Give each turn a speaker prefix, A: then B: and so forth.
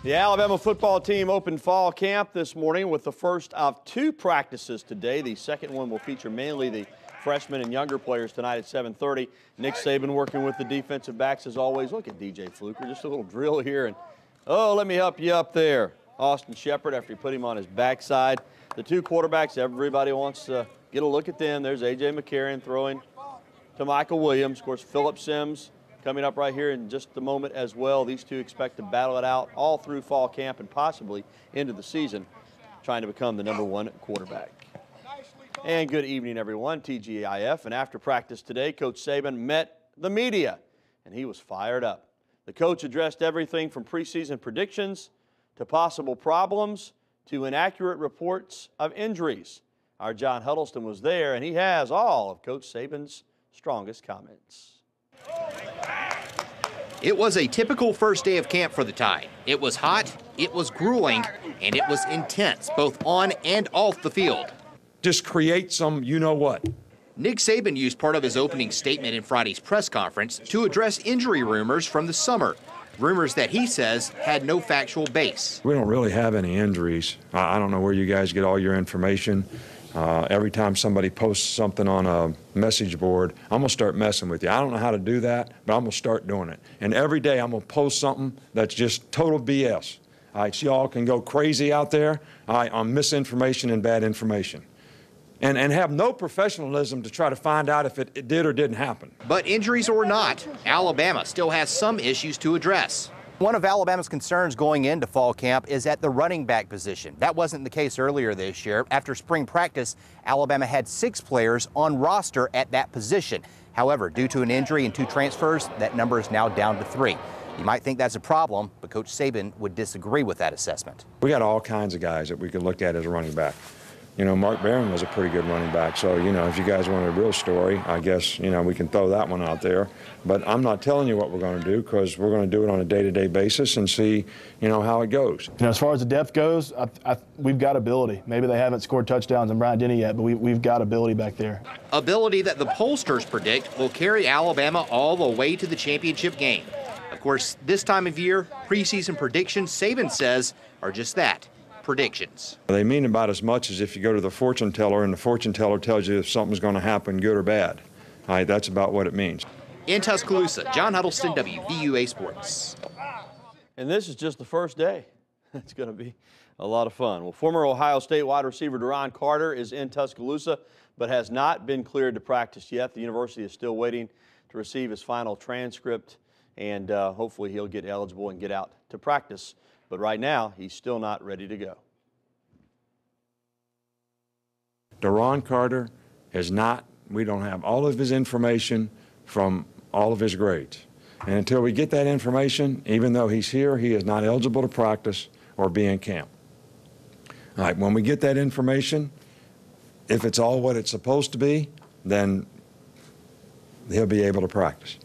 A: The Alabama football team opened fall camp this morning with the first of 2 practices today. The second one will feature mainly the freshmen and younger players tonight at 7:30. Nick Saban working with the defensive backs as always. Look at DJ Fluker, just a little drill here. And, oh, let me help you up there. Austin Shepard after he put him on his backside. The 2 quarterbacks, everybody wants to get a look at them. There's A.J. McCarron throwing to Michael Williams. Of course, Phillip Sims coming up right here in just a moment as well. These 2 expect to battle it out all through fall camp and possibly into the season, trying to become the #1 quarterback. And good evening, everyone. TGIF. And after practice today, Coach Saban met the media, and he was fired up. The coach addressed everything from preseason predictions to possible problems to inaccurate reports of injuries. Our John Huddleston was there, and he has all of Coach Saban's strongest comments.
B: It was a typical first day of camp for the Tide. It was hot, it was grueling, and it was intense, both on and off the field.
C: Just create some you-know-what.
B: Nick Saban used part of his opening statement in Friday's press conference to address injury rumors from the summer. Rumors that he says had no factual base.
C: We don't really have any injuries. I don't know where you guys get all your information. Every time somebody posts something on a message board, I'm going to start messing with you. I don't know how to do that, but I'm going to start doing it. And every day I'm going to post something that's just total BS. All right, so y'all can go crazy out there on misinformation and bad information. And have no professionalism to try to find out if it did or didn't happen.
B: But injuries or not, Alabama still has some issues to address. One of Alabama's concerns going into fall camp is at the running back position. That wasn't the case earlier this year. After spring practice, Alabama had 6 players on roster at that position. However, due to an injury and 2 transfers, that number is now down to 3. You might think that's a problem, but Coach Saban would disagree with that assessment.
C: We got all kinds of guys that we could look at as a running back. You know, Mark Barron was a pretty good running back. So, you know, if you guys want a real story, I guess, you know, we can throw that one out there. But I'm not telling you what we're going to do because we're going to do it on a day-to-day basis and see, you know, how it goes.
D: You know, as far as the depth goes, we've got ability. Maybe they haven't scored touchdowns in Bryant-Denny yet, but we've got ability back there.
B: Ability that the pollsters predict will carry Alabama all the way to the championship game. Of course, this time of year, preseason predictions, Saban says, are just that. Predictions.
C: They mean about as much as if you go to the fortune teller and the fortune teller tells you if something's going to happen, good or bad. All right, that's about what it means.
B: In Tuscaloosa, John Huddleston, WVUA Sports.
A: And this is just the first day. It's going to be a lot of fun. Well, former Ohio State wide receiver Deron Carter is in Tuscaloosa, but has not been cleared to practice yet. The university is still waiting to receive his final transcript, and hopefully he'll get eligible and get out to practice. But right now, he's still not ready to go.
C: Deron Carter has not, we don't have all of his information from all of his grades. And until we get that information, even though he's here, he is not eligible to practice or be in camp. All right, when we get that information, if it's all what it's supposed to be, then he'll be able to practice.